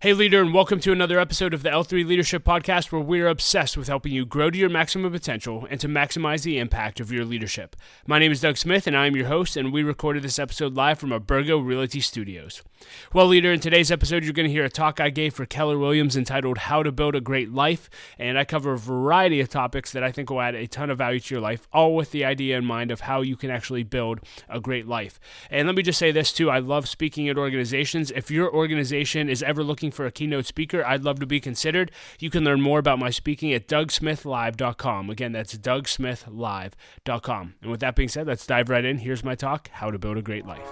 Hey leader, and welcome to another episode of the L3 Leadership Podcast, where we're obsessed with helping you grow to your maximum potential and to maximize the impact of your leadership. My name is Doug Smith, and I am your host, and we recorded this episode live from our Burgo Realty Studios. Well, leader, in today's episode, you're going to hear a talk I gave for Keller Williams entitled How to Build a Great Life, and I cover a variety of topics that I think will add a ton of value to your life, all with the idea in mind of how you can actually build a great life. And let me just say this too, I love speaking at organizations. If your organization is ever looking for a keynote speaker, I'd love to be considered. You can learn more about my speaking at DougSmithLive.com. Again, that's DougSmithLive.com. And with that being said, let's dive right in. Here's my talk, How to Build a Great Life.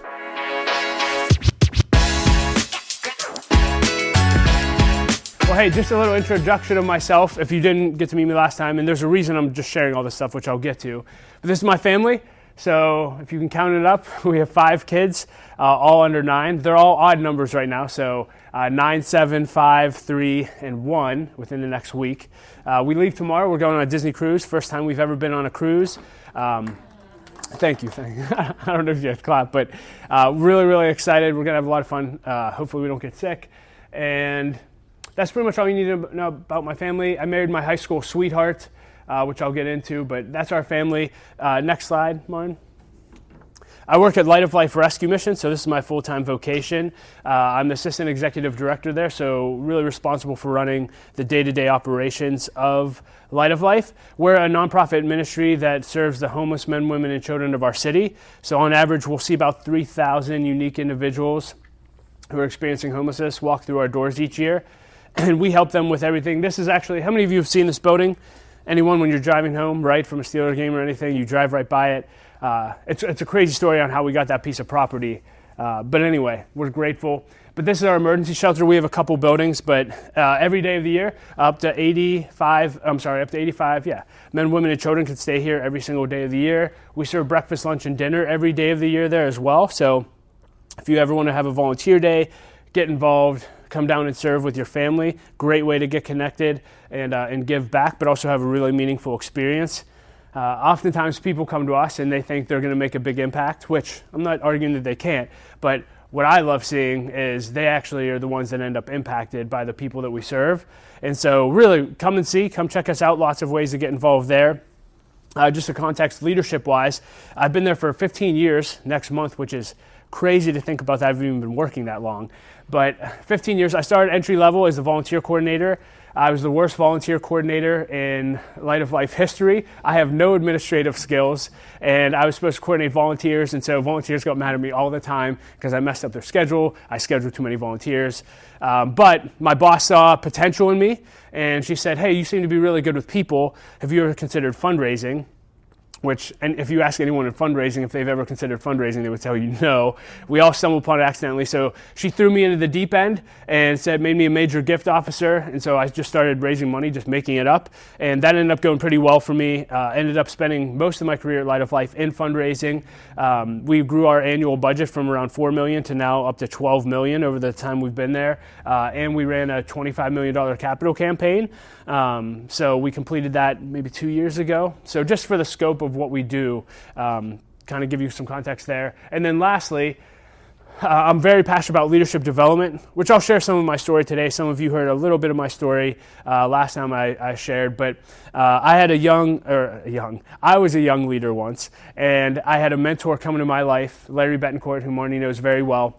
Well, hey, just a little introduction of myself if you didn't get to meet me last time, and there's a reason I'm just sharing all this stuff, which I'll get to. But this is my family. So if you can count it up, we have 5 kids, all under 9. They're all odd numbers right now, so 9, 7, 5, 3, and 1 within the next week. We leave tomorrow. We're going on a Disney cruise, first time we've ever been on a cruise. Thank you. I don't know if you have to clap, but really, really excited. We're going to have a lot of fun. Hopefully we don't get sick. And that's pretty much all you need to know about my family. I married my high school sweetheart, which I'll get into, but that's our family. Next slide, Martin. I work at Light of Life Rescue Mission, so this is my full-time vocation. I'm the assistant executive director there, so really responsible for running the day-to-day operations of Light of Life. We're a nonprofit ministry that serves the homeless men, women, and children of our city. So on average, we'll see about 3,000 unique individuals who are experiencing homelessness walk through our doors each year. And we help them with everything. This is actually, how many of you have seen this building? Anyone, when you're driving home, right, from a Steelers game or anything, you drive right by it. It's a crazy story on how we got that piece of property. But anyway, we're grateful. But this is our emergency shelter. We have a couple buildings, but every day of the year, up to 85, men, women, and children can stay here every single day of the year. We serve breakfast, lunch, and dinner every day of the year there as well. So if you ever want to have a volunteer day, get involved, come down and serve with your family. Great way to get connected and give back, but also have a really meaningful experience. Oftentimes people come to us and they think they're going to make a big impact, which I'm not arguing that they can't, but what I love seeing is they actually are the ones that end up impacted by the people that we serve. And so really come and see, come check us out. Lots of ways to get involved there. Just a context leadership-wise, I've been there for 15 years next month, which is crazy to think about that. I've even been working that long. But 15 years, I started entry level as a volunteer coordinator. I was the worst volunteer coordinator in Light of Life history. I have no administrative skills, and I was supposed to coordinate volunteers, and so volunteers got mad at me all the time because I messed up their schedule. I scheduled too many volunteers. But my boss saw potential in me, and she said, hey, you seem to be really good with people. Have you ever considered fundraising? And if you ask anyone in fundraising if they've ever considered fundraising, they would tell you no. We all stumbled upon it accidentally. So she threw me into the deep end and made me a major gift officer. And so I just started raising money, just making it up. And that ended up going pretty well for me. Ended up spending most of my career at Light of Life in fundraising. We grew our annual budget from around $4 million to now up to $12 million over the time we've been there. And we ran a $25 million capital campaign. So we completed that maybe 2 years ago. So just for the scope of what we do, kind of give you some context there. And then lastly, I'm very passionate about leadership development, which I'll share some of my story today. Some of you heard a little bit of my story last time I shared, but I was a young leader once, and I had a mentor come into my life, Larry Betancourt, who Marnie knows very well.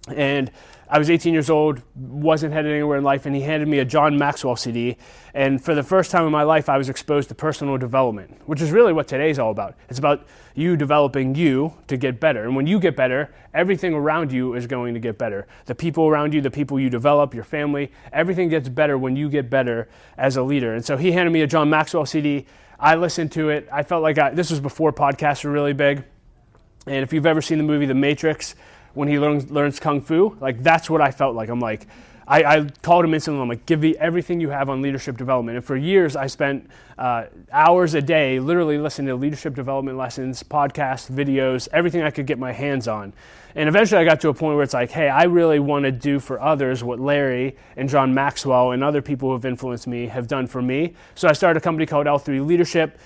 And I was 18 years old, wasn't headed anywhere in life, and he handed me a John Maxwell CD. And for the first time in my life, I was exposed to personal development, which is really what today's all about. It's about you developing you to get better. And when you get better, everything around you is going to get better. The people around you, the people you develop, your family, everything gets better when you get better as a leader. And so he handed me a John Maxwell CD. I listened to it. I felt like this was before podcasts were really big. And if you've ever seen the movie The Matrix, when he learns Kung Fu, like that's what I felt like. I'm like, I called him instantly. I'm like, give me everything you have on leadership development. And for years, I spent hours a day literally listening to leadership development lessons, podcasts, videos, everything I could get my hands on. And eventually I got to a point where it's like, hey, I really want to do for others what Larry and John Maxwell and other people who have influenced me have done for me. So I started a company called L3 Leadership.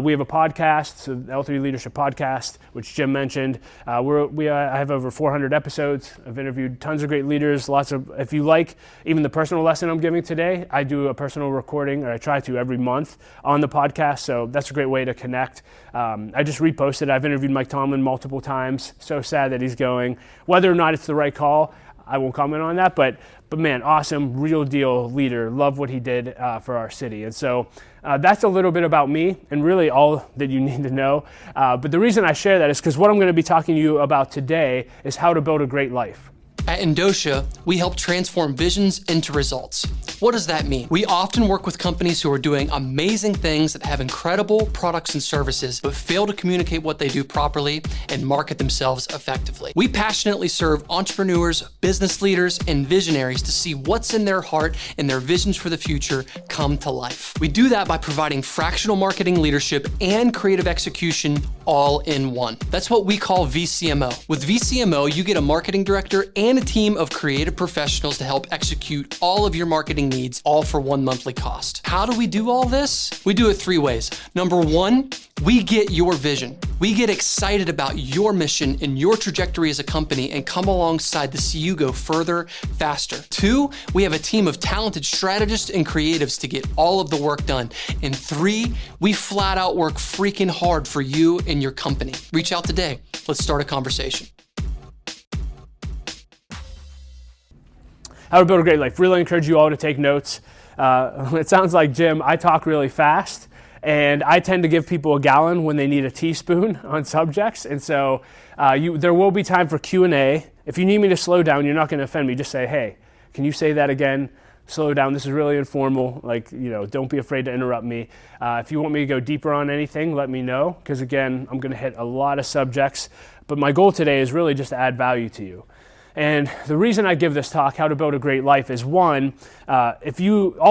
We have a podcast, so L3 Leadership Podcast, which Jim mentioned. I have over 400 episodes. I've interviewed tons of great leaders. If you like even the personal lesson I'm giving today, I do a personal recording, or I try to every month on the podcast. So that's a great way to connect. I just reposted. I've interviewed Mike Tomlin multiple times. So sad that he's going. Whether or not it's the right call, I won't comment on that. But man, awesome, real deal leader. Love what he did for our city. And so that's a little bit about me, and really all that you need to know. But the reason I share that is because what I'm going to be talking to you about today is how to build a great life. At Indosha, we help transform visions into results. What does that mean? We often work with companies who are doing amazing things that have incredible products and services, but fail to communicate what they do properly and market themselves effectively. We passionately serve entrepreneurs, business leaders, and visionaries to see what's in their heart and their visions for the future come to life. We do that by providing fractional marketing leadership and creative execution all in one. That's what we call VCMO. With VCMO, you get a marketing director and a team of creative professionals to help execute all of your marketing needs, all for one monthly cost. How do we do all this? We do it 3 ways. Number 1, we get your vision. We get excited about your mission and your trajectory as a company and come alongside to see you go further, faster. 2, we have a team of talented strategists and creatives to get all of the work done. And 3, we flat out work freaking hard for you and your company. Reach out today. Let's start a conversation. How to build a great life. Really encourage you all to take notes. It sounds like Jim, I talk really fast, and I tend to give people a gallon when they need a teaspoon on subjects. And so there will be time for Q&A. If you need me to slow down, you're not going to offend me. Just say, hey, can you say that again? Slow down. This is really informal. Don't be afraid to interrupt me. If you want me to go deeper on anything, let me know, because again, I'm going to hit a lot of subjects. But my goal today is really just to add value to you. And the reason I give this talk, How to Build a Great Life, is one, all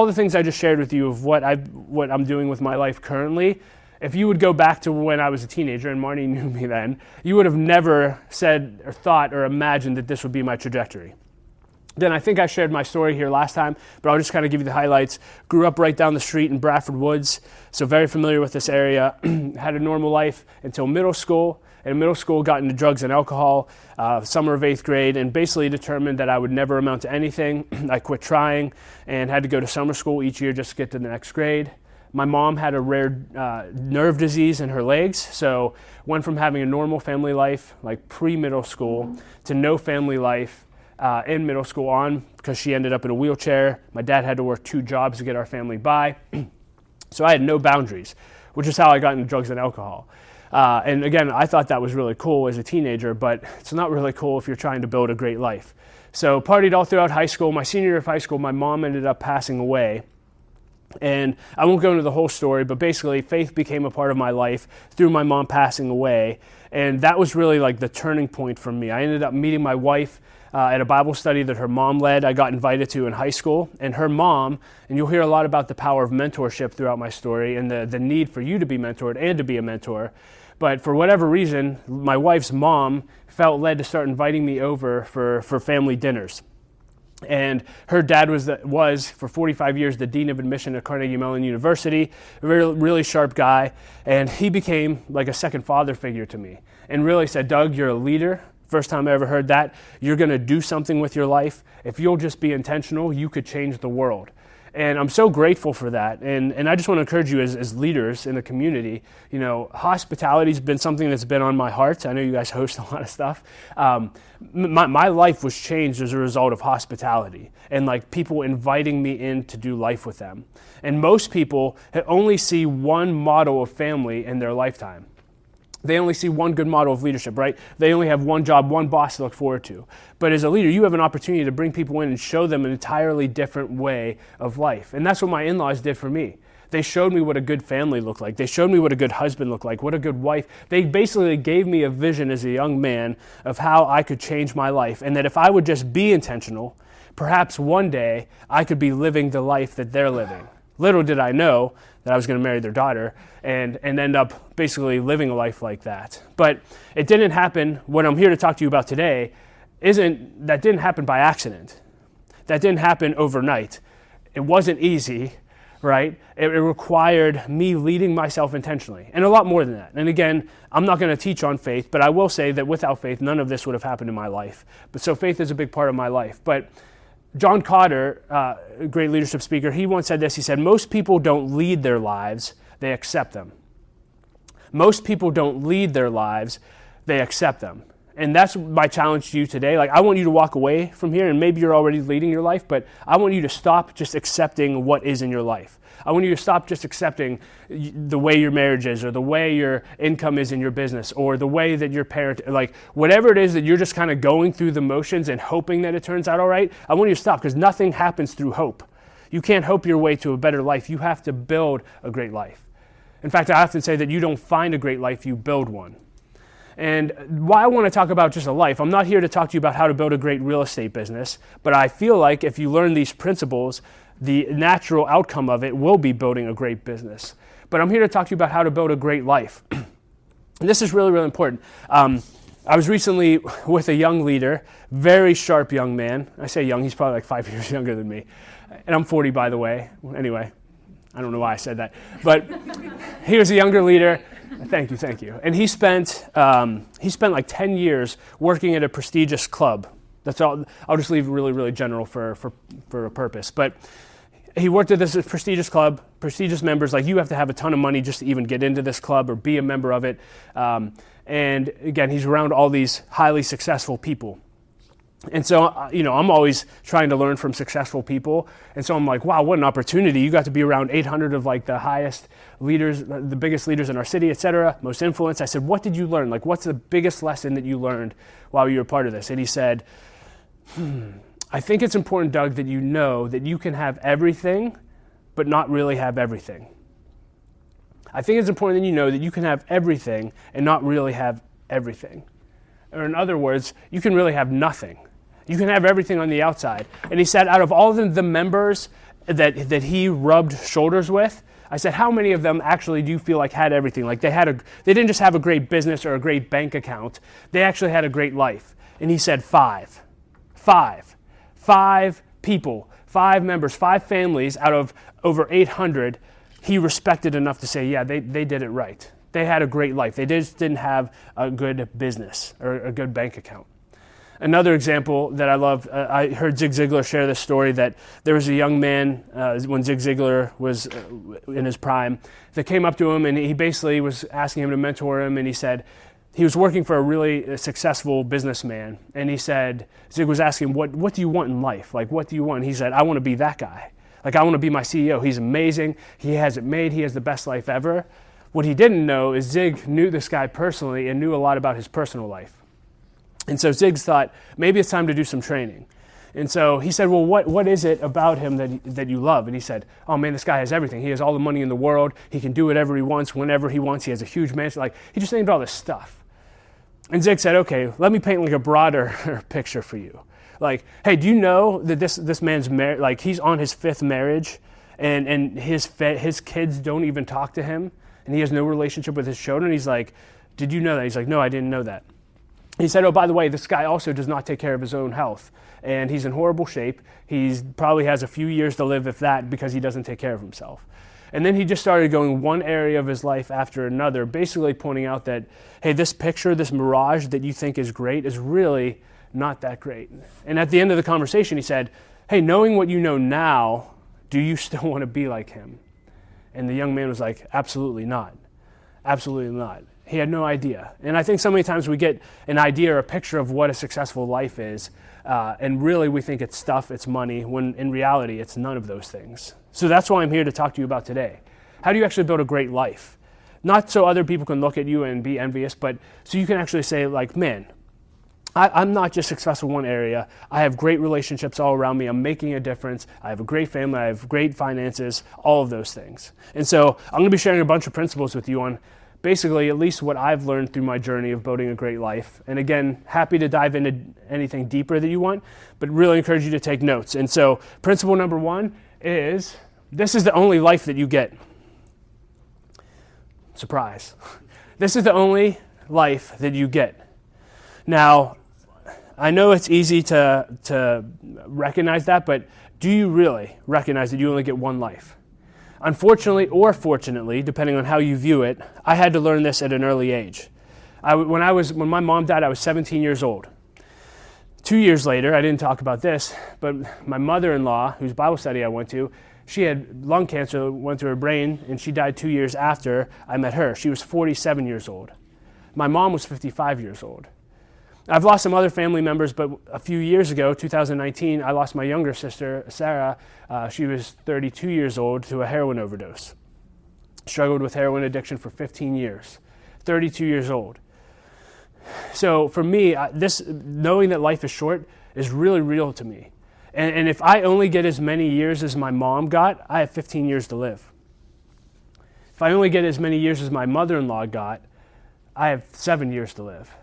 the things I just shared with you of what I'm doing with my life currently, if you would go back to when I was a teenager, and Marnie knew me then, you would have never said or thought or imagined that this would be my trajectory. Then I think I shared my story here last time, but I'll just kind of give you the highlights. Grew up right down the street in Bradford Woods, so very familiar with this area. Had a normal life until middle school. In middle school, got into drugs and alcohol, summer of 8th grade, and basically determined that I would never amount to anything. I quit trying and had to go to summer school each year just to get to the next grade. My mom had a rare nerve disease in her legs, so went from having a normal family life, like pre-middle school, to no family life in middle school on, because she ended up in a wheelchair. My dad had to work 2 jobs to get our family by. So I had no boundaries, which is how I got into drugs and alcohol. And again, I thought that was really cool as a teenager, but it's not really cool if you're trying to build a great life. So partied all throughout high school. My senior year of high school, my mom ended up passing away. And I won't go into the whole story, but basically faith became a part of my life through my mom passing away. And that was really like the turning point for me. I ended up meeting my wife at a Bible study that her mom led. I got invited to in high school. And her mom, and you'll hear a lot about the power of mentorship throughout my story and the need for you to be mentored and to be a mentor. But for whatever reason, my wife's mom felt led to start inviting me over for family dinners. And her dad was for 45 years the dean of admission at Carnegie Mellon University, a really sharp guy, and he became like a second father figure to me and really said, Doug, you're a leader. First time I ever heard that. You're going to do something with your life. If you'll just be intentional, you could change the world. And I'm so grateful for that. And I just want to encourage you as leaders in the community, hospitality's been something that's been on my heart. I know you guys host a lot of stuff. My life was changed as a result of hospitality and like people inviting me in to do life with them. And most people only see one model of family in their lifetime. They only see one good model of leadership, right? They only have one job, one boss to look forward to. But as a leader, you have an opportunity to bring people in and show them an entirely different way of life. And that's what my in-laws did for me. They showed me what a good family looked like. They showed me what a good husband looked like, what a good wife. They basically gave me a vision as a young man of how I could change my life. And that if I would just be intentional, perhaps one day I could be living the life that they're living Little did I know that I was going to marry their daughter and end up basically living a life like that. But it didn't happen. What I'm here to talk to you about today didn't happen by accident. That didn't happen overnight. It wasn't easy, right? It required me leading myself intentionally, and a lot more than that. And again, I'm not going to teach on faith, but I will say that without faith, none of this would have happened in my life. But so faith is a big part of my life. But John Cotter, a great leadership speaker, he once said this. He said, most people don't lead their lives, they accept them. Most people don't lead their lives, they accept them. And that's my challenge to you today. Like, I want you to walk away from here, and maybe you're already leading your life, but I want you to stop just accepting what is in your life. I want you to stop just accepting the way your marriage is, or the way your income is in your business, or the way that your parent, like whatever it is that you're just kind of going through the motions and hoping that it turns out all right. I want you to stop, because nothing happens through hope. You can't hope your way to a better life. You have to build a great life. In fact, I often say that you don't find a great life, you build one. And why I want to talk about just a life, I'm not here to talk to you about how to build a great real estate business, but I feel like if you learn these principles, the natural outcome of it will be building a great business. But I'm here to talk to you about how to build a great life. And this is really, really important. I was recently with a young leader, very sharp young man. I say young, he's probably like 5 years younger than me. And I'm 40, by the way. Anyway, I don't know why I said that. But he was a younger leader. Thank you. And he spent like 10 years working at a prestigious club. That's all. I'll just leave it really, really general for a purpose. But he worked at this prestigious club, prestigious members. Like, you have to have a ton of money just to even get into this club or be a member of it. And again, he's around all these highly successful people. And so, I'm always trying to learn from successful people. And so I'm like, wow, what an opportunity. You got to be around 800 of like the highest leaders, the biggest leaders in our city, et cetera, most influence. I said, what did you learn? Like, what's the biggest lesson that you learned while you were part of this? And he said, I think it's important, Doug, that you know that you can have everything, but not really have everything. I think it's important that you know that you can have everything and not really have everything. Or in other words, you can really have nothing. You can have everything on the outside. And he said, out of all the members that he rubbed shoulders with, I said, how many of them actually do you feel like had everything? Like they didn't just have a great business or a great bank account. They actually had a great life. And he said, 5 people, 5 members, 5 families out of over 800, he respected enough to say, yeah, they did it right. They had a great life. They just didn't have a good business or a good bank account. Another example that I love, I heard Zig Ziglar share this story that there was a young man when Zig Ziglar was in his prime that came up to him, and he basically was asking him to mentor him, and he said, he was working for a really successful businessman, and he said, Zig was asking, what do you want in life? Like, what do you want? He said, I want to be that guy. Like, I want to be my CEO. He's amazing. He has it made. He has the best life ever. What he didn't know is Zig knew this guy personally and knew a lot about his personal life. And so Zig thought, maybe it's time to do some training. And so he said, well, what is it about him that you love? And he said, oh man, this guy has everything. He has all the money in the world. He can do whatever he wants, whenever he wants. He has a huge mansion. Like, he just named all this stuff. And Zig said, okay, let me paint like a broader picture for you. Like, hey, do you know that this man's married? Like, he's on his 5th marriage, and his kids don't even talk to him, and he has no relationship with his children. He's like, did you know that? He's like, no, I didn't know that. He said, oh, by the way, this guy also does not take care of his own health, and he's in horrible shape. He probably has a few years to live, if that, because he doesn't take care of himself. And then he just started going one area of his life after another, basically pointing out that, hey, this picture, this mirage that you think is great is really not that great. And at the end of the conversation, he said, hey, knowing what you know now, do you still want to be like him? And the young man was like, absolutely not. Absolutely not. He had no idea. And I think so many times we get an idea or a picture of what a successful life is, and really we think it's stuff, it's money, when in reality it's none of those things. So that's why I'm here to talk to you about today. How do you actually build a great life? Not so other people can look at you and be envious, but so you can actually say, like, man, I'm not just successful in one area. I have great relationships all around me. I'm making a difference. I have a great family. I have great finances, all of those things. And so I'm going to be sharing a bunch of principles with you on basically at least what I've learned through my journey of building a great life. And again, happy to dive into anything deeper that you want, but really encourage you to take notes. And so principle number 1 is This is the only life that you get. Surprise. This is the only life that you get. Now, I know it's easy to recognize that, but do you really recognize that you only get one life? Unfortunately or fortunately, depending on how you view it, I had to learn this at an early age. When my mom died, I was 17 years old. 2 years later, I didn't talk about this, but my mother-in-law, whose Bible study I went to, she had lung cancer that went to her brain, and she died 2 years after I met her. She was 47 years old. My mom was 55 years old. I've lost some other family members, but a few years ago, 2019, I lost my younger sister, Sarah. She was 32 years old to a heroin overdose. Struggled with heroin addiction for 15 years. 32 years old. So for me, this knowing that life is short is really real to me. And if I only get as many years as my mom got, I have 15 years to live. If I only get as many years as my mother-in-law got, I have 7 years to live.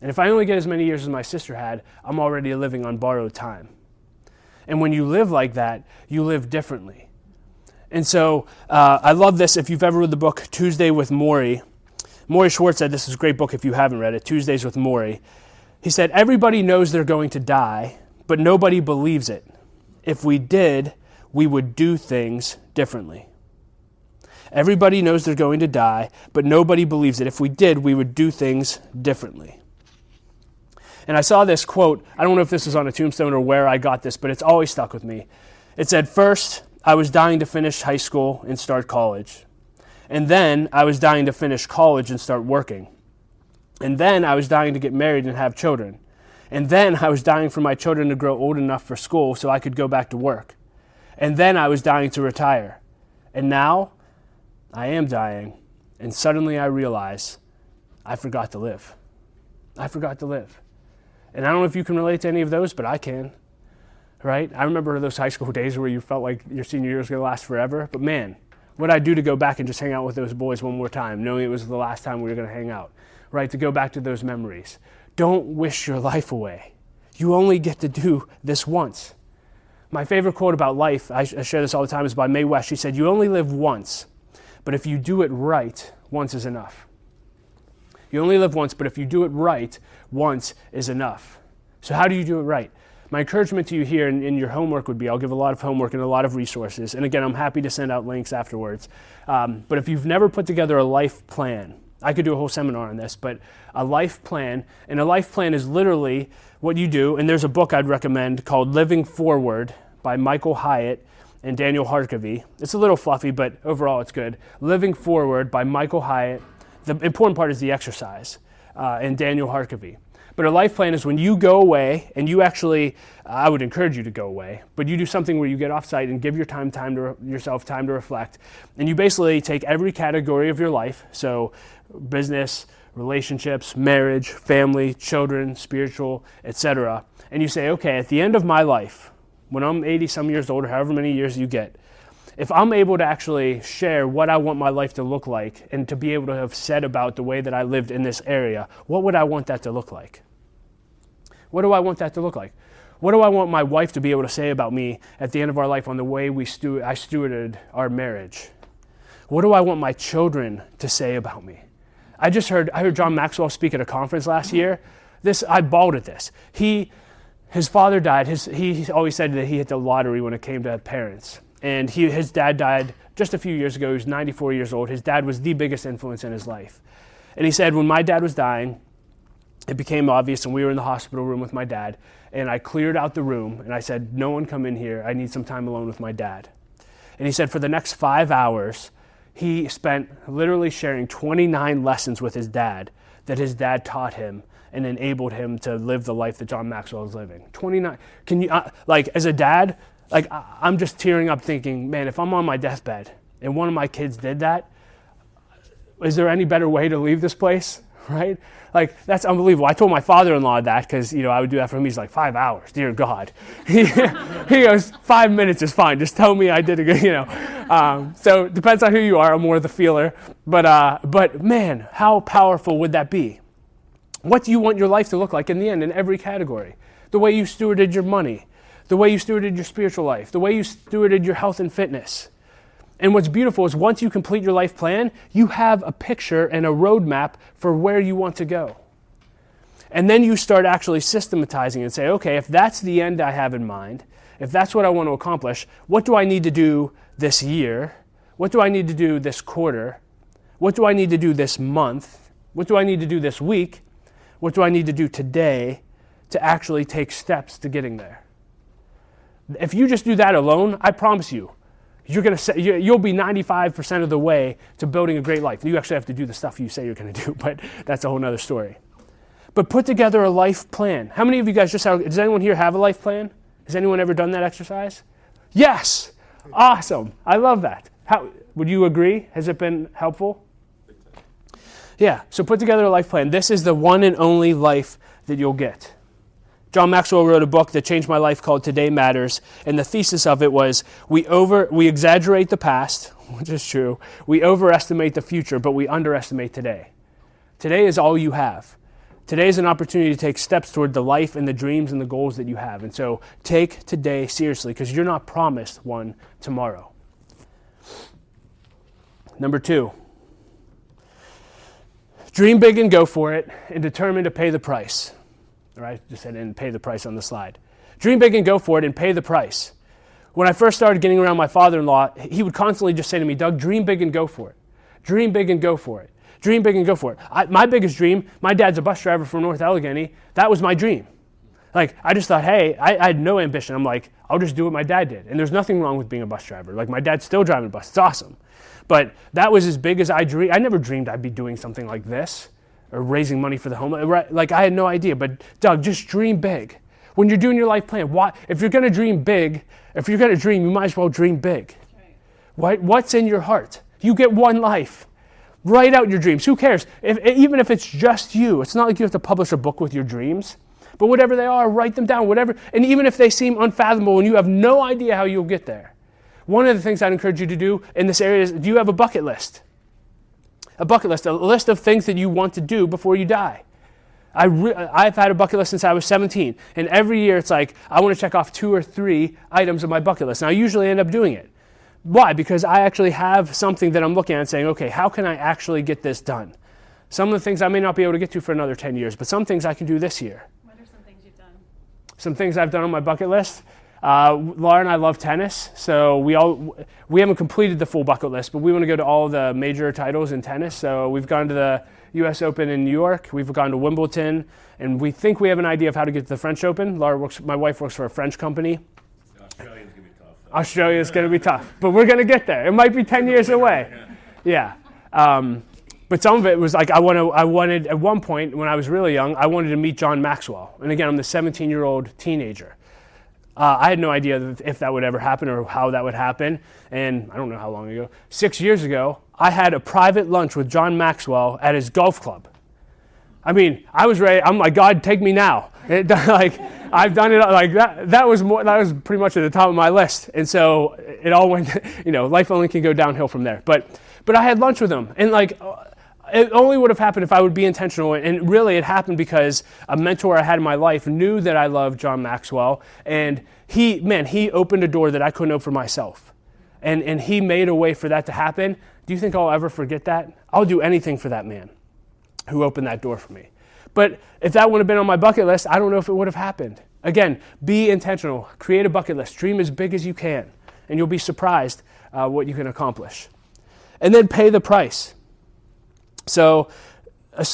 And if I only get as many years as my sister had, I'm already living on borrowed time. And when you live like that, you live differently. And so I love this. If you've ever read the book Tuesday with Morrie Schwartz said, this is a great book if you haven't read it, Tuesdays with Morrie. He said, everybody knows they're going to die, but nobody believes it. If we did, we would do things differently. Everybody knows they're going to die, but nobody believes it. If we did, we would do things differently. And I saw this quote, I don't know if this was on a tombstone or where I got this, but it's always stuck with me. It said, first, I was dying to finish high school and start college. And then I was dying to finish college and start working. And then I was dying to get married and have children. And then I was dying for my children to grow old enough for school so I could go back to work. And then I was dying to retire. And now I am dying. And suddenly I realize I forgot to live. I forgot to live. And I don't know if you can relate to any of those, but I can, right? I remember those high school days where you felt like your senior year was going to last forever. But man, what I'd do to go back and just hang out with those boys one more time, knowing it was the last time we were going to hang out, right? To go back to those memories. Don't wish your life away. You only get to do this once. My favorite quote about life, I share this all the time, is by Mae West. She said, you only live once, but if you do it right, once is enough. You only live once, but if you do it right, once is enough. So how do you do it right? My encouragement to you here in your homework would be, I'll give a lot of homework and a lot of resources. And again, I'm happy to send out links afterwards. But if you've never put together a life plan, I could do a whole seminar on this, but a life plan, and a life plan is literally what you do. And there's a book I'd recommend called Living Forward by Michael Hyatt and Daniel Harkavy. It's a little fluffy, but overall it's good. Living Forward by Michael Hyatt. The important part is the exercise, and Daniel Harkavy. But a life plan is when you go away, and you actually, I would encourage you to go away, but you do something where you get off site and give yourself time to reflect. And you basically take every category of your life, so business, relationships, marriage, family, children, spiritual, etc. And you say, okay, at the end of my life, when I'm 80 some years old, or however many years you get, if I'm able to actually share what I want my life to look like and to be able to have said about the way that I lived in this area, what would I want that to look like? What do I want that to look like? What do I want my wife to be able to say about me at the end of our life on the way I stewarded our marriage? What do I want my children to say about me? I heard John Maxwell speak at a conference last year. I bawled at this. His father died. He always said that he hit the lottery when it came to parents. And his dad died just a few years ago. He was 94 years old. His dad was the biggest influence in his life. And he said, when my dad was dying, it became obvious, and we were in the hospital room with my dad, and I cleared out the room, and I said, no one come in here. I need some time alone with my dad. And he said for the next 5 hours, he spent literally sharing 29 lessons with his dad that his dad taught him and enabled him to live the life that John Maxwell is living. 29. Can you, as a dad, I'm just tearing up thinking, man, if I'm on my deathbed and one of my kids did that, is there any better way to leave this place, right? That's unbelievable. I told my father-in-law that because, I would do that for him. He's like, 5 hours, dear God. He goes, 5 minutes is fine. Just tell me I did it, So it depends on who you are. I'm more the feeler. But man, how powerful would that be? What do you want your life to look like in the end in every category? The way you stewarded your money, the way you stewarded your spiritual life, the way you stewarded your health and fitness. And what's beautiful is once you complete your life plan, you have a picture and a roadmap for where you want to go. And then you start actually systematizing and say, okay, if that's the end I have in mind, if that's what I want to accomplish, what do I need to do this year? What do I need to do this quarter? What do I need to do this month? What do I need to do this week? What do I need to do today to actually take steps to getting there? If you just do that alone, I promise you, you'll be 95% of the way to building a great life. You actually have to do the stuff you say you're going to do, but that's a whole nother story. But put together a life plan. How many of you guys does anyone here have a life plan? Has anyone ever done that exercise? Yes! Awesome. I love that. Would you agree? Has it been helpful? Yeah, so put together a life plan. This is the one and only life that you'll get. John Maxwell wrote a book that changed my life called Today Matters, and the thesis of it was we exaggerate the past, which is true. We overestimate the future, but we underestimate today. Today is all you have. Today is an opportunity to take steps toward the life and the dreams and the goals that you have. And so take today seriously because you're not promised one tomorrow. Number 2, dream big and go for it and determine to pay the price. All right, just said and pay the price on the slide. Dream big and go for it and pay the price. When I first started getting around my father-in-law, he would constantly just say to me, Doug, dream big and go for it. Dream big and go for it. Dream big and go for it. My biggest dream, my dad's a bus driver from North Allegheny. That was my dream. Like, I just thought, hey, I had no ambition. I'm like, I'll just do what my dad did. And there's nothing wrong with being a bus driver. Like, my dad's still driving a bus. It's awesome. But that was as big as I dreamed. I never dreamed I'd be doing something like this or raising money for the homeless. Like, I had no idea. But, Doug, just dream big. When you're doing your life plan, if you're going to dream big, if you're going to dream, you might as well dream big. Right. What's in your heart? You get one life. Write out your dreams. Who cares? Even if it's just you, it's not like you have to publish a book with your dreams. But whatever they are, write them down. Whatever, and even if they seem unfathomable and you have no idea how you'll get there. One of the things I'd encourage you to do in this area is, do you have a bucket list? A bucket list, a list of things that you want to do before you die. I've had a bucket list since I was 17. And every year it's like, I want to check off 2 or 3 items on my bucket list. And I usually end up doing it. Why? Because I actually have something that I'm looking at and saying, okay, how can I actually get this done? Some of the things I may not be able to get to for another 10 years, but some things I can do this year. What are some things you've done? Some things I've done on my bucket list. Laura and I love tennis, so we haven't completed the full bucket list, but we want to go to all the major titles in tennis. So we've gone to the U.S. Open in New York, we've gone to Wimbledon, and we think we have an idea of how to get to the French Open. My wife works for a French company. Australia is going to be tough, but we're going to get there. It might be 10 years away. Yeah. But some of it was like I wanted, at one point when I was really young, I wanted to meet John Maxwell. And again, I'm the 17-year-old teenager. I had no idea if that would ever happen or how that would happen. And I don't know how long ago. 6 years ago, I had a private lunch with John Maxwell at his golf club. I mean, I was ready. I'm like, God, take me now. I've done it like that. That was pretty much at the top of my list. And so it all went, life only can go downhill from there. But I had lunch with him, and it only would have happened if I would be intentional. And really, it happened because a mentor I had in my life knew that I loved John Maxwell, and he opened a door that I couldn't open for myself, and he made a way for that to happen. Do you think I'll ever forget that? I'll do anything for that man who opened that door for me. But if that would have been on my bucket list, I don't know if it would have happened. Again, be intentional. Create a bucket list. Dream as big as you can, and you'll be surprised what you can accomplish. And then pay the price. So,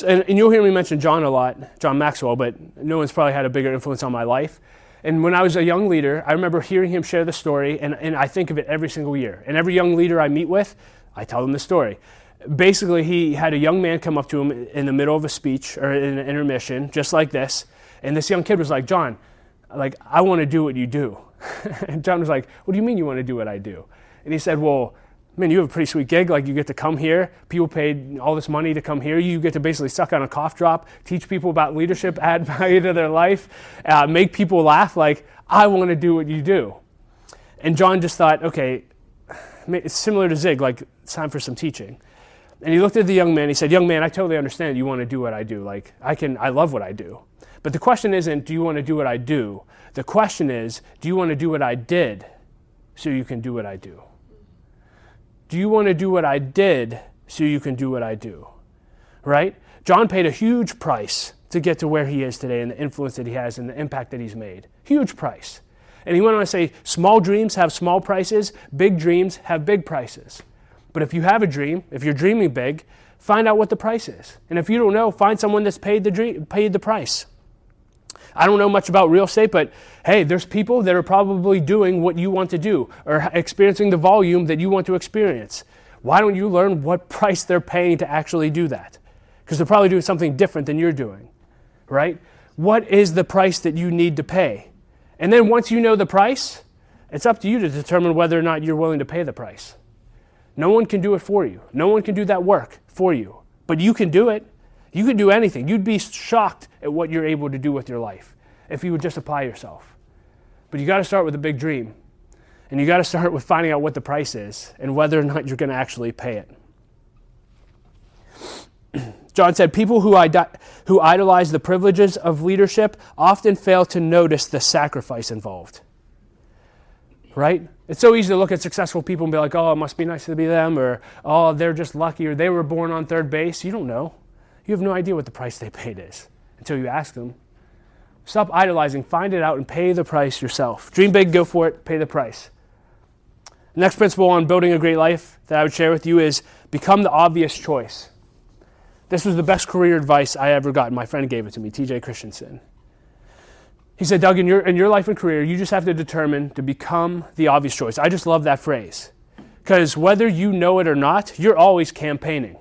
and you'll hear me mention John a lot, John Maxwell, but no one's probably had a bigger influence on my life. And when I was a young leader, I remember hearing him share the story, and I think of it every single year. And every young leader I meet with, I tell them the story. Basically, he had a young man come up to him in the middle of a speech or in an intermission, just like this. And this young kid was like, John, I want to do what you do. And John was like, what do you mean you want to do what I do? And he said, well, man, you have a pretty sweet gig. You get to come here. People paid all this money to come here. You get to basically suck on a cough drop, teach people about leadership, add value to their life, make people laugh. I want to do what you do. And John just thought, okay, it's similar to Zig, it's time for some teaching. And he looked at the young man. He said, young man, I totally understand you want to do what I do. I love what I do. But the question isn't, do you want to do what I do? The question is, do you want to do what I did so you can do what I do? do you want to do what I did so you can do what I do? Right? John paid a huge price to get to where he is today and the influence that he has and the impact that he's made. Huge price. And he went on to say, small dreams have small prices, big dreams have big prices. But if you have a dream, if you're dreaming big, find out what the price is. And if you don't know, find someone that's paid the price. I don't know much about real estate, but hey, there's people that are probably doing what you want to do or experiencing the volume that you want to experience. Why don't you learn what price they're paying to actually do that? Because they're probably doing something different than you're doing, right? What is the price that you need to pay? And then once you know the price, it's up to you to determine whether or not you're willing to pay the price. No one can do it for you. No one can do that work for you, but you can do it. You can do anything. You'd be shocked at what you're able to do with your life if you would just apply yourself. But you got to start with a big dream. And you got to start with finding out what the price is and whether or not you're going to actually pay it. John said, people who idolize the privileges of leadership often fail to notice the sacrifice involved. Right? It's so easy to look at successful people and be like, oh, it must be nice to be them, or oh, they're just lucky, or they were born on third base. You don't know. You have no idea what the price they paid is until you ask them. Stop idolizing, find it out, and pay the price yourself. Dream big, go for it, pay the price. The next principle on building a great life that I would share with you is become the obvious choice. This was the best career advice I ever got. My friend gave it to me, TJ Christensen. He said, Doug, in your life and career, you just have to determine to become the obvious choice. I just love that phrase. Because whether you know it or not, you're always campaigning.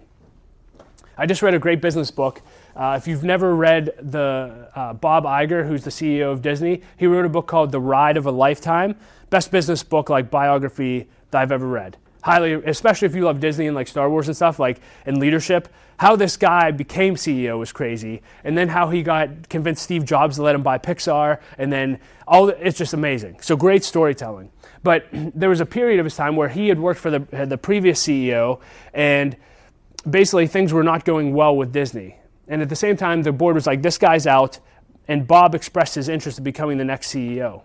I just read a great business book. If you've never read Bob Iger, who's the CEO of Disney, he wrote a book called The Ride of a Lifetime. Best business book, like biography that I've ever read. Highly, especially if you love Disney and like Star Wars and stuff, like and leadership. How this guy became CEO was crazy, and then how he got convinced Steve Jobs to let him buy Pixar, and then it's just amazing. So great storytelling. But there was a period of his time where he had worked for the previous CEO, and basically things were not going well with Disney. And at the same time, the board was like, this guy's out, and Bob expressed his interest in becoming the next CEO.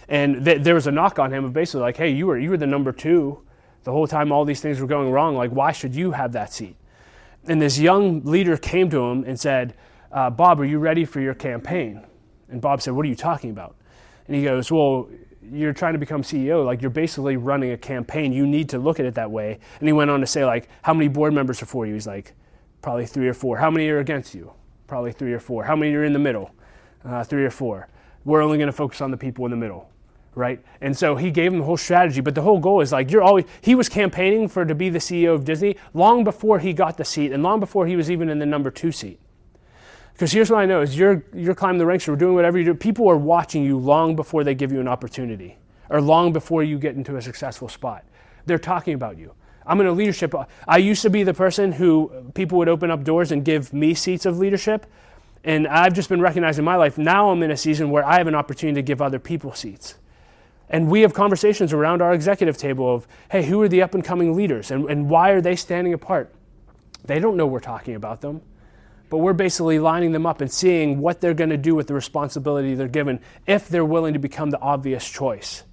And there was a knock on him of basically like, hey, you were the number two the whole time all these things were going wrong. Like, why should you have that seat? And this young leader came to him and said, Bob, are you ready for your campaign? And Bob said, what are you talking about? And he goes, well, you're trying to become CEO. Like, you're basically running a campaign. You need to look at it that way. And he went on to say, like, how many board members are for you? He's like, probably 3 or 4. How many are against you? Probably 3 or 4. How many are in the middle? 3 or 4. We're only going to focus on the people in the middle. Right? And so he gave him the whole strategy, but the whole goal is like, he was campaigning to be the CEO of Disney long before he got the seat and long before he was even in the number 2 seat. Because here's what I know is you're climbing the ranks or doing whatever you do. People are watching you long before they give you an opportunity or long before you get into a successful spot. They're talking about you. I'm in a leadership. I used to be the person who people would open up doors and give me seats of leadership. And I've just been recognized in my life. Now I'm in a season where I have an opportunity to give other people seats. And we have conversations around our executive table of, hey, who are the up-and-coming leaders and why are they standing apart? They don't know we're talking about them, but we're basically lining them up and seeing what they're going to do with the responsibility they're given if they're willing to become the obvious choice.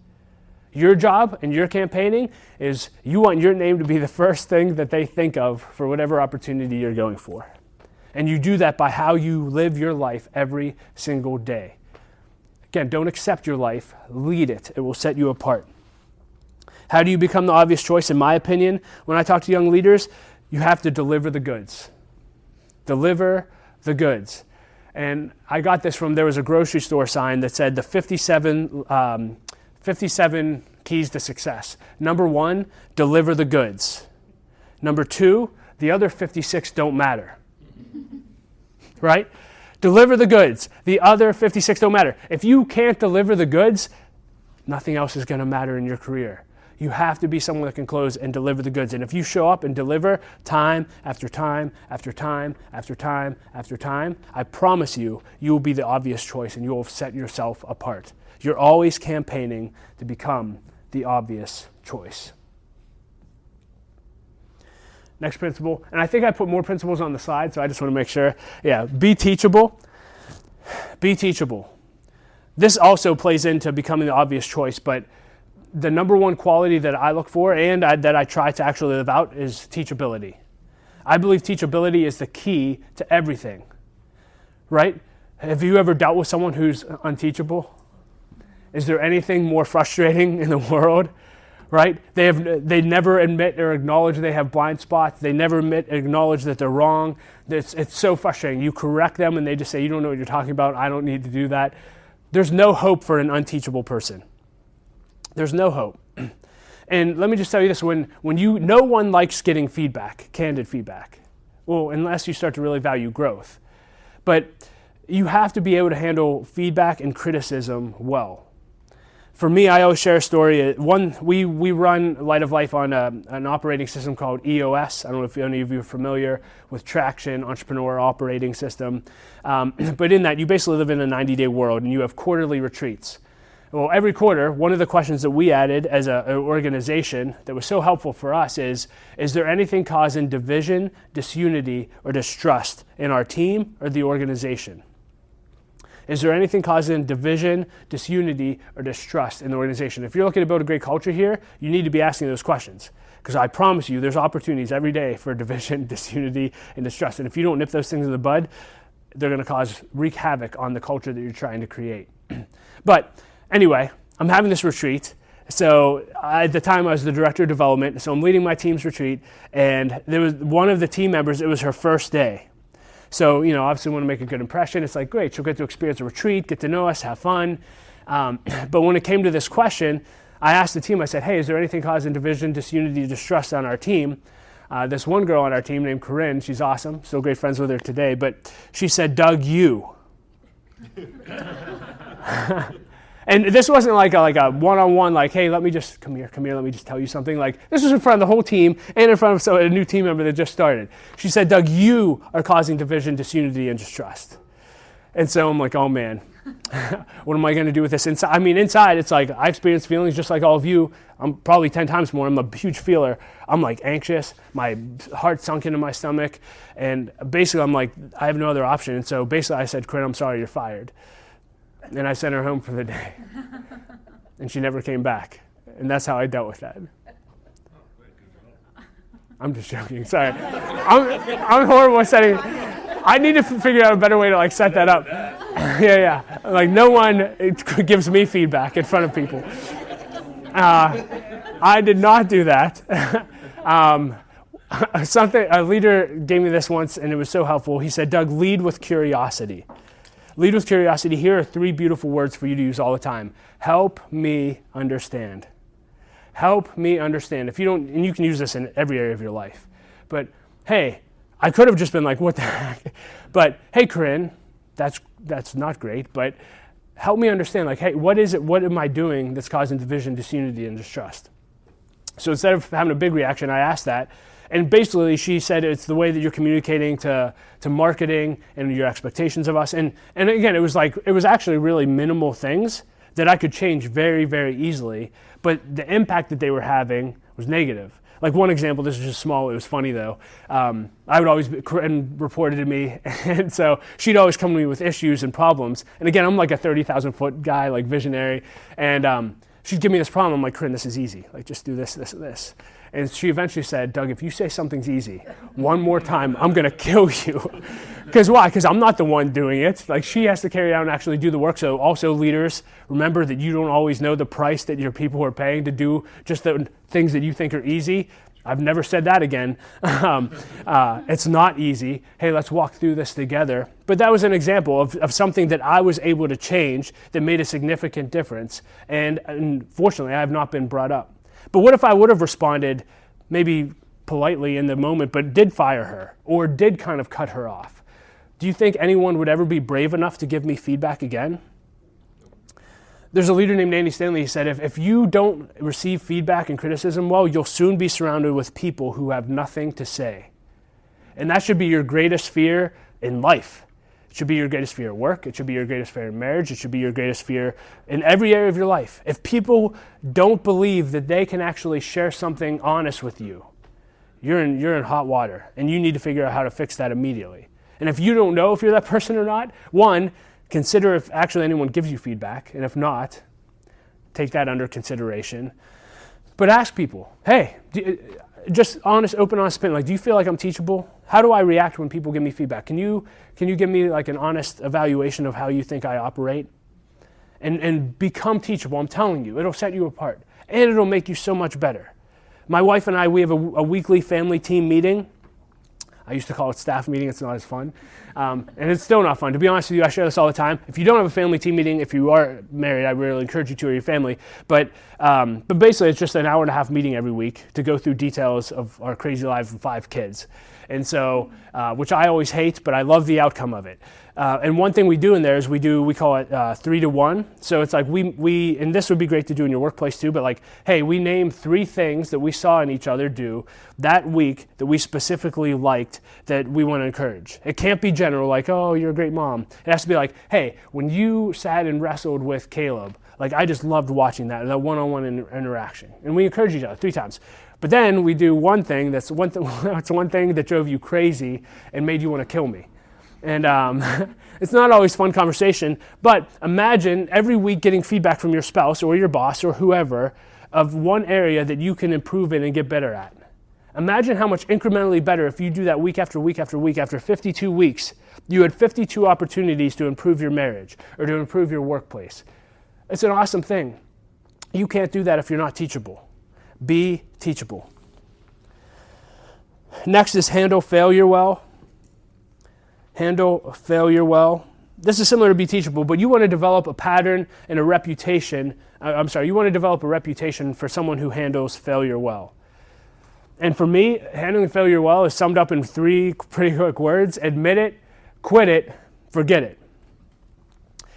Your job and your campaigning is you want your name to be the first thing that they think of for whatever opportunity you're going for. And you do that by how you live your life every single day. Again, don't accept your life, lead it. It will set you apart. How do you become the obvious choice? In my opinion, when I talk to young leaders, you have to deliver the goods. Deliver the goods. And I got this from, there was a grocery store sign that said the 57 keys to success. Number 1, deliver the goods. Number 2, the other 56 don't matter. Right? Deliver the goods. The other 56 don't matter. If you can't deliver the goods, nothing else is going to matter in your career. You have to be someone that can close and deliver the goods. And if you show up and deliver time after time after time after time after time, I promise you, you will be the obvious choice and you will set yourself apart. You're always campaigning to become the obvious choice. Next principle, and I think I put more principles on the slide, so I just want to make sure. Yeah, be teachable. Be teachable. This also plays into becoming the obvious choice, but the number one quality that I look for and that I try to actually live out is teachability. I believe teachability is the key to everything, right? Have you ever dealt with someone who's unteachable? Is there anything more frustrating in the world, right? They never admit or acknowledge they have blind spots. They never acknowledge that they're wrong. It's so frustrating. You correct them and they just say, you don't know what you're talking about. I don't need to do that. There's no hope for an unteachable person. There's no hope. And let me just tell you this, no one likes getting feedback, candid feedback. Well, unless you start to really value growth. But you have to be able to handle feedback and criticism well. For me, I always share a story. We run Light of Life on an operating system called EOS. I don't know if any of you are familiar with Traction, Entrepreneur Operating System. But in that, you basically live in a 90-day world, and you have quarterly retreats. Well, every quarter, one of the questions that we added as an organization that was so helpful for us is there anything causing division, disunity, or distrust in our team or the organization? Is there anything causing division, disunity, or distrust in the organization? If you're looking to build a great culture here, you need to be asking those questions. Because I promise you, there's opportunities every day for division, disunity, and distrust. And if you don't nip those things in the bud, they're going to wreak havoc on the culture that you're trying to create. But anyway, I'm having this retreat. So at the time I was the director of development, so I'm leading my team's retreat, and there was one of the team members, it was her first day. So, obviously we want to make a good impression. It's like, great, she'll get to experience a retreat, get to know us, have fun. But when it came to this question, I asked the team, I said, hey, is there anything causing division, disunity, distrust on our team? This one girl on our team named Corinne, she's awesome, still great friends with her today, but she said, Doug, you. And this wasn't like a one-on-one, like, hey, let me just, come here, let me just tell you something. Like, this was in front of the whole team and in front of a new team member that just started. She said, Doug, you are causing division, disunity, and distrust. And so I'm like, oh man, what am I going to do with this? Inside, it's like, I experience feelings just like all of you. I'm probably 10 times more. I'm a huge feeler. I'm like anxious, my heart sunk into my stomach. And basically I'm like, I have no other option. And so basically I said, Corinne, I'm sorry, you're fired. And I sent her home for the day. And she never came back. And that's how I dealt with that. I'm just joking, sorry. I'm horrible at setting. I need to figure out a better way to set that up. Yeah. Like no one gives me feedback in front of people. I did not do that. A leader gave me this once and it was so helpful. He said, Doug, lead with curiosity. Lead with curiosity. Here are 3 beautiful words for you to use all the time. Help me understand. Help me understand. If you don't, and you can use this in every area of your life. But hey, I could have just been like, what the heck? But hey, Corinne, that's not great. But help me understand. Like, hey, what is it? What am I doing that's causing division, disunity, and distrust? So instead of having a big reaction, I asked that. And basically, she said it's the way that you're communicating to marketing and your expectations of us. And again, it was actually really minimal things that I could change very, very easily. But the impact that they were having was negative. Like one example, this is just small, it was funny though. I would always, Corinne reported to me, and so she'd always come to me with issues and problems. And again, I'm like a 30,000 foot guy, like visionary. And she'd give me this problem, I'm like, Corinne, this is easy. Like just do this, this, and this. And she eventually said, Doug, if you say something's easy one more time, I'm going to kill you. Because why? Because I'm not the one doing it. Like she has to carry out and actually do the work. So also leaders, remember that you don't always know the price that your people are paying to do just the things that you think are easy. I've never said that again. It's not easy. Hey, let's walk through this together. But that was an example of something that I was able to change that made a significant difference. And unfortunately, I have not been brought up. But what if I would have responded maybe politely in the moment, but did fire her or did kind of cut her off? Do you think anyone would ever be brave enough to give me feedback again? There's a leader named Andy Stanley. He said, if you don't receive feedback and criticism well, you'll soon be surrounded with people who have nothing to say. And that should be your greatest fear in life. It should be your greatest fear at work. It should be your greatest fear in marriage. It should be your greatest fear in every area of your life. If people don't believe that they can actually share something honest with you, you're in hot water, and you need to figure out how to fix that immediately. And if you don't know if you're that person or not, one, consider if actually anyone gives you feedback, and if not, take that under consideration. But ask people, hey, just honest, open, honest opinion. Like, do you feel like I'm teachable? How do I react when people give me feedback? Can you give me like an honest evaluation of how you think I operate? And become teachable. I'm telling you, it'll set you apart. And it'll make you so much better. My wife and I, we have a weekly family team meeting. I used to call it staff meeting. It's not as fun. And it's still not fun. To be honest with you, I share this all the time. If you don't have a family team meeting, if you are married, I really encourage you to, or your family. But basically, it's just an hour-and-a-half meeting every week to go through details of our crazy lives of 5 kids. And so, which I always hate, but I love the outcome of it. And one thing we do in there is we call it 3-to-1. So it's like we, and this would be great to do in your workplace too, but like, hey, we name 3 things that we saw in each other do that week that we specifically liked that we want to encourage. It can't be general, like, oh, you're a great mom. It has to be like, hey, when you sat and wrestled with Caleb, like, I just loved watching that one-on-one interaction. And we encourage each other 3 times. But then we do one thing that's one thing that drove you crazy and made you want to kill me. And it's not always fun conversation, but imagine every week getting feedback from your spouse or your boss or whoever of one area that you can improve in and get better at. Imagine how much incrementally better if you do that week after week after week. After 52 weeks, you had 52 opportunities to improve your marriage or to improve your workplace. It's an awesome thing. You can't do that if you're not teachable. Be teachable. Next is handle failure well. Handle failure well. This is similar to be teachable, but you want to develop a pattern and a reputation. You want to develop a reputation for someone who handles failure well. And for me, handling failure well is summed up in 3 pretty quick words. Admit it, quit it, forget it.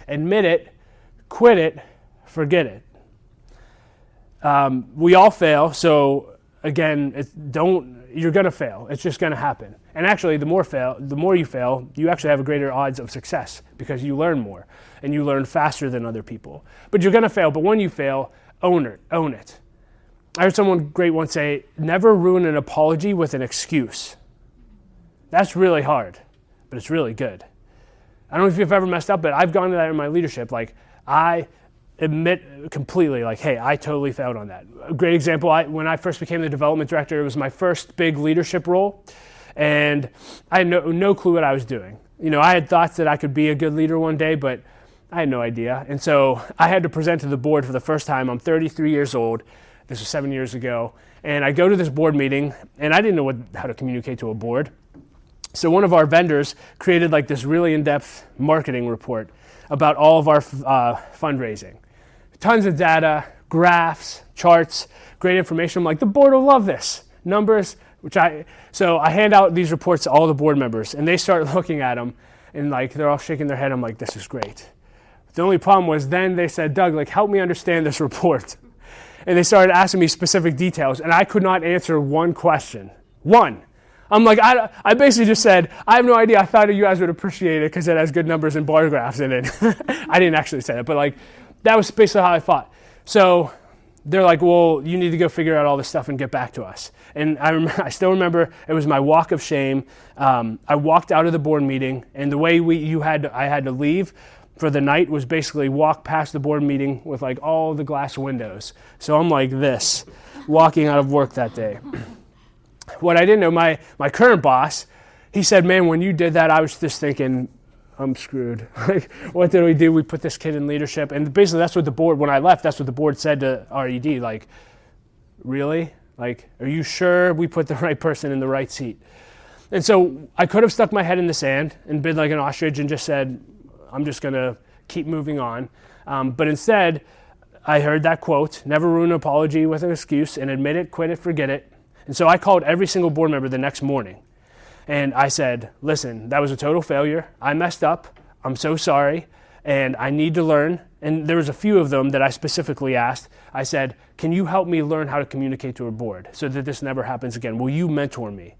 Admit it, quit it, forget it. We all fail, so again, you're going to fail. It's just going to happen. And actually, the more you fail, you actually have a greater odds of success because you learn more and you learn faster than other people. But you're going to fail, but when you fail, own it. I heard someone great once say, never ruin an apology with an excuse. That's really hard, but it's really good. I don't know if you've ever messed up, but I've gone to that in my leadership. Like, I admit completely, like, hey, I totally failed on that. A great example, when I first became the development director, it was my first big leadership role, and I had no clue what I was doing. You know, I had thoughts that I could be a good leader one day, but I had no idea. And so I had to present to the board for the first time. I'm 33 years old. This was 7 years ago. And I go to this board meeting, and I didn't know how to communicate to a board. So one of our vendors created like this really in-depth marketing report about all of our fundraising. Tons of data, graphs, charts, great information. I'm like, the board will love this. Numbers, so I hand out these reports to all the board members, and they start looking at them, and like they're all shaking their head. I'm like, this is great. The only problem was then they said, Doug, like, help me understand this report. And they started asking me specific details, and I could not answer one question. One. I'm like, I basically just said, I have no idea. I thought you guys would appreciate it because it has good numbers and bar graphs in it. I didn't actually say that, but like, that was basically how I thought. So they're like, well, you need to go figure out all this stuff and get back to us. And I still remember it was my walk of shame. I walked out of the board meeting, and the way I had to leave for the night was basically walk past the board meeting with like all the glass windows. So I'm like this, walking out of work that day. What I didn't know, my current boss, he said, man, when you did that, I was just thinking, I'm screwed. Like, what did we do? We put this kid in leadership. And basically that's what the board, when I left, that's what the board said to RED. Like, really? Like, are you sure we put the right person in the right seat? And so I could have stuck my head in the sand and been like an ostrich and just said, I'm just going to keep moving on. But instead, I heard that quote, never ruin an apology with an excuse, and admit it, quit it, forget it. And so I called every single board member the next morning. And I said, listen, that was a total failure. I messed up. I'm so sorry. And I need to learn. And there was a few of them that I specifically asked. I said, can you help me learn how to communicate to a board so that this never happens again? Will you mentor me?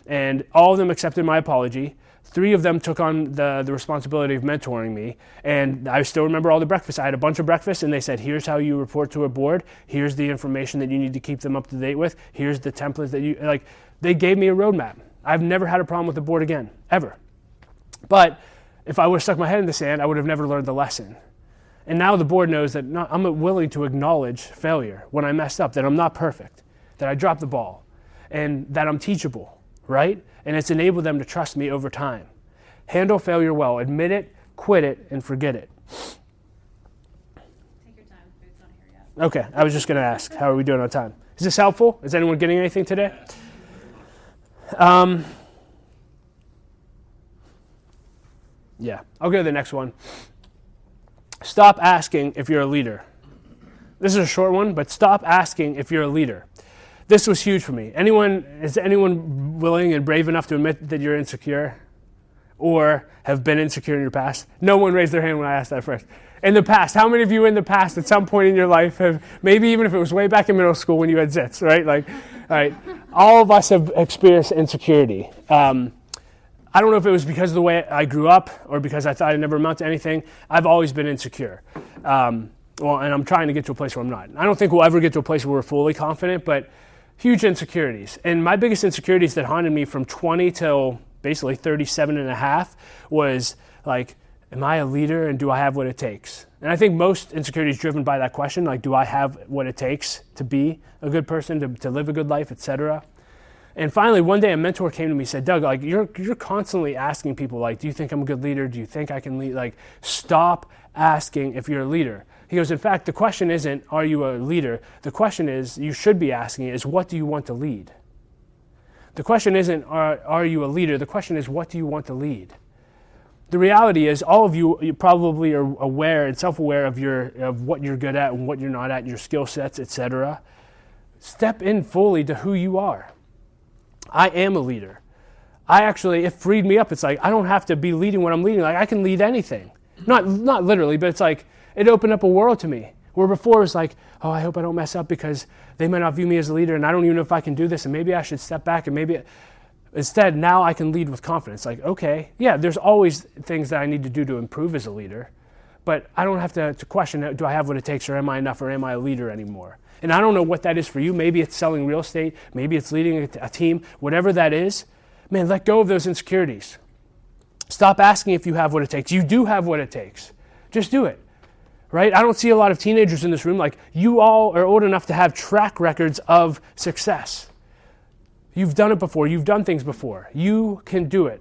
And all of them accepted my apology. 3 of them took on the responsibility of mentoring me. And I still remember all the breakfasts. I had a bunch of breakfasts, and they said, here's how you report to a board. Here's the information that you need to keep them up to date with. Here's the templates that you, like, they gave me a roadmap. I've never had a problem with the board again, ever. But if I would have stuck my head in the sand, I would have never learned the lesson. And now the board knows that I'm willing to acknowledge failure when I messed up, that I'm not perfect, that I dropped the ball, and that I'm teachable, right? And it's enabled them to trust me over time. Handle failure well. Admit it, quit it, and forget it. Take your time. Food's not here yet. Okay, I was just going to ask, how are we doing on time? Is this helpful? Is anyone getting anything today? Yeah, I'll go to the next one. Stop asking if you're a leader. This is a short one, but stop asking if you're a leader. This was huge for me. Is anyone willing and brave enough to admit that you're insecure or have been insecure in your past? No one raised their hand when I asked that first. In the past, how many of you in the past at some point in your life have, maybe even if it was way back in middle school when you had zits, right? Like, all right, all of us have experienced insecurity. I don't know if it was because of the way I grew up or because I thought I'd never amount to anything. I've always been insecure. And I'm trying to get to a place where I'm not. I don't think we'll ever get to a place where we're fully confident, but huge insecurities. And my biggest insecurities that haunted me from 20 till basically 37 and a half was like, am I a leader and do I have what it takes? And I think most insecurity is driven by that question, like, do I have what it takes to be a good person, to live a good life, etc. And finally, one day a mentor came to me and said, Doug, like you're constantly asking people, like, do you think I'm a good leader? Do you think I can lead? Like, stop asking if you're a leader. He goes, in fact, the question isn't, are you a leader? The question is, you should be asking is, what do you want to lead? The question isn't, are you a leader? The question is, what do you want to lead? The reality is, all of you probably are aware and self-aware of what you're good at and what you're not at, your skill sets, etc. Step in fully to who you are. I am a leader. It freed me up. It's like, I don't have to be leading what I'm leading. Like, I can lead anything. Not literally, but it's like, it opened up a world to me. Where before it was like, oh, I hope I don't mess up because they might not view me as a leader and I don't even know if I can do this and maybe I should step back and maybe... Instead, now I can lead with confidence. Like, okay, yeah, there's always things that I need to do to improve as a leader, but I don't have to question, do I have what it takes or am I enough or am I a leader anymore? And I don't know what that is for you. Maybe it's selling real estate. Maybe it's leading a team. Whatever that is, man, let go of those insecurities. Stop asking if you have what it takes. You do have what it takes. Just do it, right? I don't see a lot of teenagers in this room. Like, you all are old enough to have track records of success. You've done it before. You've done things before. You can do it.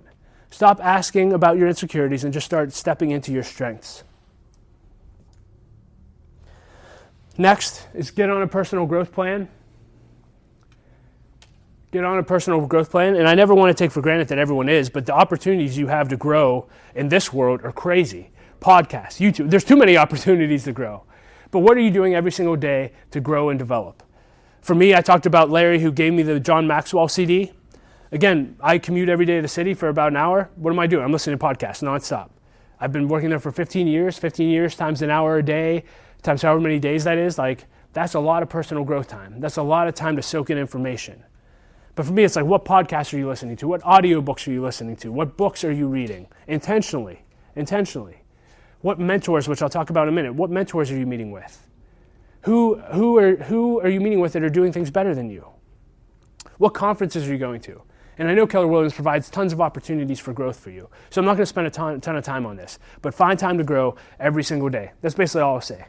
Stop asking about your insecurities and just start stepping into your strengths. Next is get on a personal growth plan. Get on a personal growth plan. And I never want to take for granted that everyone is, but the opportunities you have to grow in this world are crazy. Podcasts, YouTube, there's too many opportunities to grow. But what are you doing every single day to grow and develop? For me, I talked about Larry, who gave me the John Maxwell CD. Again, I commute every day to the city for about an hour. What am I doing? I'm listening to podcasts nonstop. I've been working there for 15 years times an hour a day, times however many days that is. Like, that's a lot of personal growth time. That's a lot of time to soak in information. But for me, it's like, what podcasts are you listening to? What audiobooks are you listening to? What books are you reading? Intentionally. What mentors, which I'll talk about in a minute, what mentors are you meeting with? Who are you meeting with that are doing things better than you? What conferences are you going to? And I know Keller Williams provides tons of opportunities for growth for you. So I'm not going to spend a ton of time on this, but find time to grow every single day. That's basically all I'll say.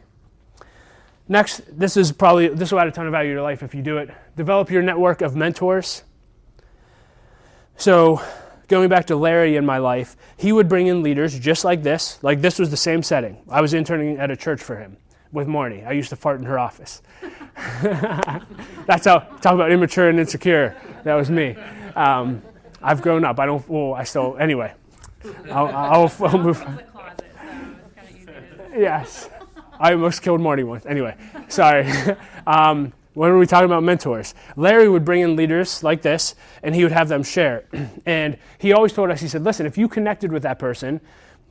Next, this will add a ton of value to your life if you do it. Develop your network of mentors. So going back to Larry in my life, he would bring in leaders just like this. Like, this was the same setting. I was interning at a church for him with Marnie. I used to fart in her office. That's how, talk about immature and insecure. That was me. I've grown up. Anyway. I'll move. It was a closet, so it's kind of easy to... Yes. I almost killed Marty once. Anyway, sorry. When were we talking about mentors? Larry would bring in leaders like this, and he would have them share. And he always told us, he said, listen, if you connected with that person,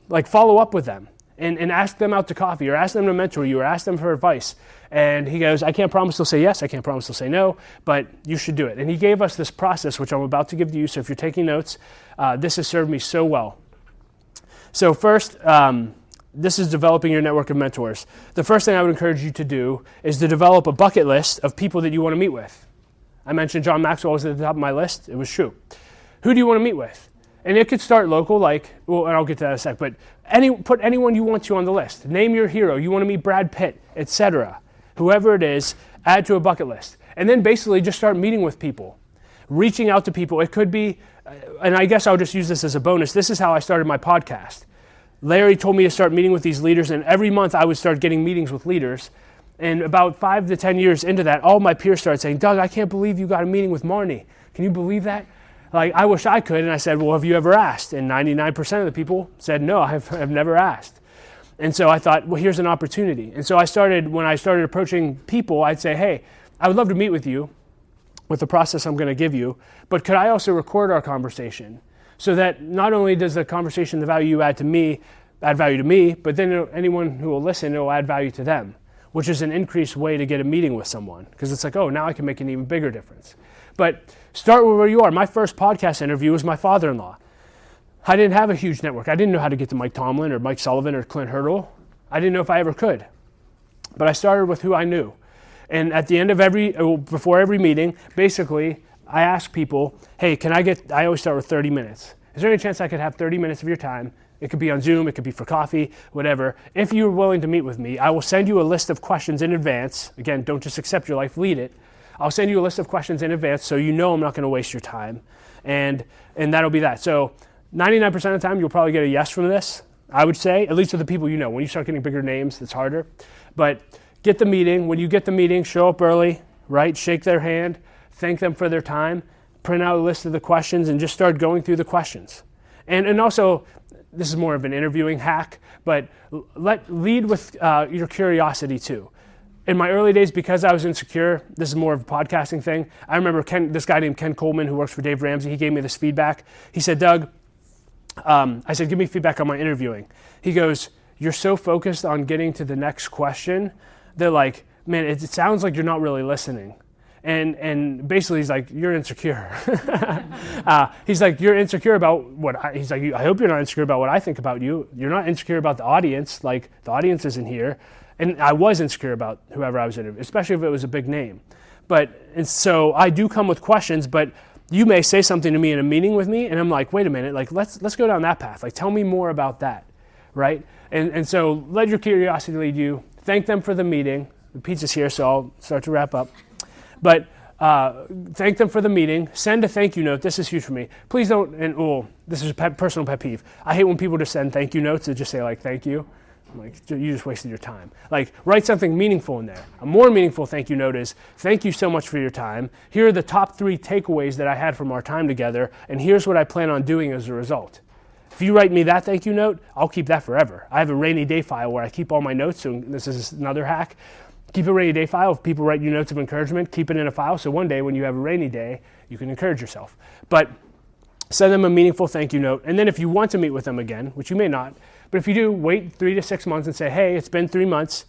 like, follow up with them and ask them out to coffee or ask them to mentor you or ask them for advice. And he goes, I can't promise they'll say yes, I can't promise they'll say no, but you should do it. And he gave us this process, which I'm about to give to you. So if you're taking notes, this has served me so well. So first, this is developing your network of mentors. The first thing I would encourage you to do is to develop a bucket list of people that you want to meet with. I mentioned John Maxwell was at the top of my list. It was true. Who do you want to meet with? And it could start local, like, well, and I'll get to that in a sec, but put anyone you want to on the list. Name your hero. You want to meet Brad Pitt, etc. Whoever it is, add to a bucket list. And then basically just start meeting with people, reaching out to people. It could be, and I guess I'll just use this as a bonus. This is how I started my podcast. Larry told me to start meeting with these leaders, and every month I would start getting meetings with leaders. And about 5 to 10 years into that, all my peers started saying, Doug, I can't believe you got a meeting with Marnie. Can you believe that? Like, I wish I could. And I said, well, have you ever asked? And 99% of the people said, no, I've never asked. And so I thought, well, here's an opportunity. And so when I started approaching people, I'd say, hey, I would love to meet with you with the process I'm going to give you, but could I also record our conversation so that not only does the conversation, the value you add value to me, but then anyone who will listen, it will add value to them, which is an increased way to get a meeting with someone. Because it's like, oh, now I can make an even bigger difference. But start with where you are. My first podcast interview was my father-in-law. I didn't have a huge network. I didn't know how to get to Mike Tomlin or Mike Sullivan or Clint Hurdle. I didn't know if I ever could. But I started with who I knew. And at the end of before every meeting, basically, I ask people, hey, I always start with 30 minutes. Is there any chance I could have 30 minutes of your time? It could be on Zoom, it could be for coffee, whatever. If you're willing to meet with me, I will send you a list of questions in advance. Again, don't just accept your life, lead it. I'll send you a list of questions in advance so you know I'm not going to waste your time. And that'll be that. So 99% of the time, you'll probably get a yes from this, I would say, at least with the people you know. When you start getting bigger names, it's harder. But get the meeting. When you get the meeting, show up early, right? Shake their hand, thank them for their time, print out a list of the questions, and just start going through the questions. And also, this is more of an interviewing hack, but lead with your curiosity too. In my early days, because I was insecure, this is more of a podcasting thing. I remember this guy named Ken Coleman who works for Dave Ramsey. He gave me this feedback. He said, Doug, I said, give me feedback on my interviewing. He goes, you're so focused on getting to the next question that, like, man, it sounds like you're not really listening. And basically he's like, you're insecure. He's like, you're insecure about he's like, I hope you're not insecure about what I think about you. You're not insecure about the audience. Like, the audience isn't here. And I was insecure about whoever I was interviewing, especially if it was a big name. And so I do come with questions, but you may say something to me in a meeting with me, and I'm like, wait a minute, like, let's go down that path. Like, tell me more about that, right? And so let your curiosity lead you. Thank them for the meeting. The pizza's here, so I'll start to wrap up. But thank them for the meeting. Send a thank you note. This is huge for me. Please don't, this is a personal pet peeve. I hate when people just send thank you notes that just say, like, thank you. I'm like, you just wasted your time. Like, write something meaningful in there. A more meaningful thank you note is, thank you so much for your time. Here are the top 3 takeaways that I had from our time together, and here's what I plan on doing as a result. If you write me that thank you note, I'll keep that forever. I have a rainy day file where I keep all my notes, so this is another hack. Keep a rainy day file. If people write you notes of encouragement, keep it in a file, so one day when you have a rainy day, you can encourage yourself. But send them a meaningful thank you note, and then if you want to meet with them again, which you may not, but if you do, wait 3 to 6 months and say, hey, it's been 3 months.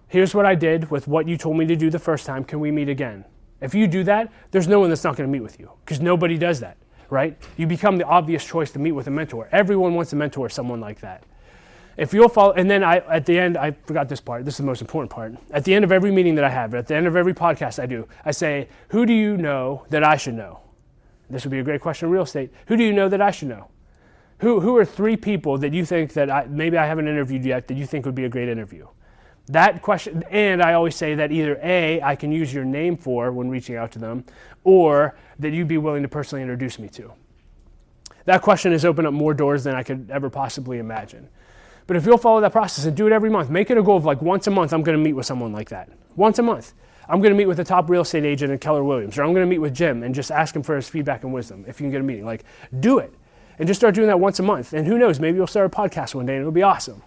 Here's what I did with what you told me to do the first time. Can we meet again? If you do that, there's no one that's not going to meet with you, because nobody does that, right? You become the obvious choice to meet with a mentor. Everyone wants to mentor someone like that. If you'll follow, and then at the end, I forgot this part. This is the most important part. At the end of every meeting that I have, at the end of every podcast I do, I say, who do you know that I should know? This would be a great question in real estate. Who do you know that I should know? Who are 3 people that you think that maybe I haven't interviewed yet that you think would be a great interview? That question, and I always say that either A, I can use your name for when reaching out to them, or that you'd be willing to personally introduce me to. That question has opened up more doors than I could ever possibly imagine. But if you'll follow that process and do it every month, make it a goal of like once a month, I'm going to meet with someone like that. Once a month. I'm going to meet with the top real estate agent in Keller Williams, or I'm going to meet with Jim and just ask him for his feedback and wisdom if you can get a meeting. Like, do it. And just start doing that once a month. And who knows, maybe you'll start a podcast one day and it'll be awesome.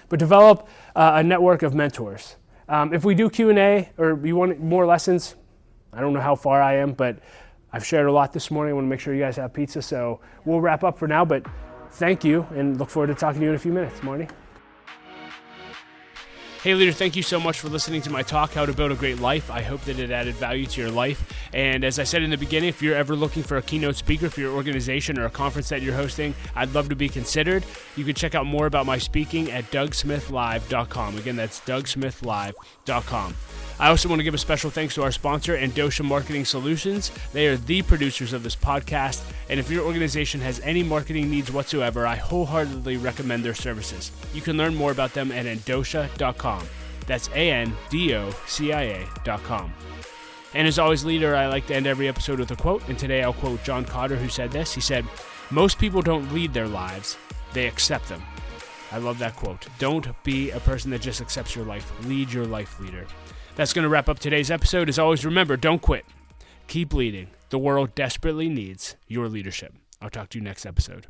But develop a network of mentors. If we do Q&A or you want more lessons, I don't know how far I am, but I've shared a lot this morning. I want to make sure you guys have pizza. So we'll wrap up for now, but thank you and look forward to talking to you in a few minutes. Marty? Hey leader, thank you so much for listening to my talk, How to Build a Great Life. I hope that it added value to your life. And as I said in the beginning, if you're ever looking for a keynote speaker for your organization or a conference that you're hosting, I'd love to be considered. You can check out more about my speaking at DougSmithLive.com. Again, that's DougSmithLive.com. I also want to give a special thanks to our sponsor, Endosha Marketing Solutions. They are the producers of this podcast, and if your organization has any marketing needs whatsoever, I wholeheartedly recommend their services. You can learn more about them at endosha.com. That's ANDOCIA.com. And as always, leader, I like to end every episode with a quote, and today I'll quote John Cotter, who said this. He said, "Most people don't lead their lives, they accept them." I love that quote. Don't be a person that just accepts your life. Lead your life, leader. That's going to wrap up today's episode. As always, remember, don't quit. Keep leading. The world desperately needs your leadership. I'll talk to you next episode.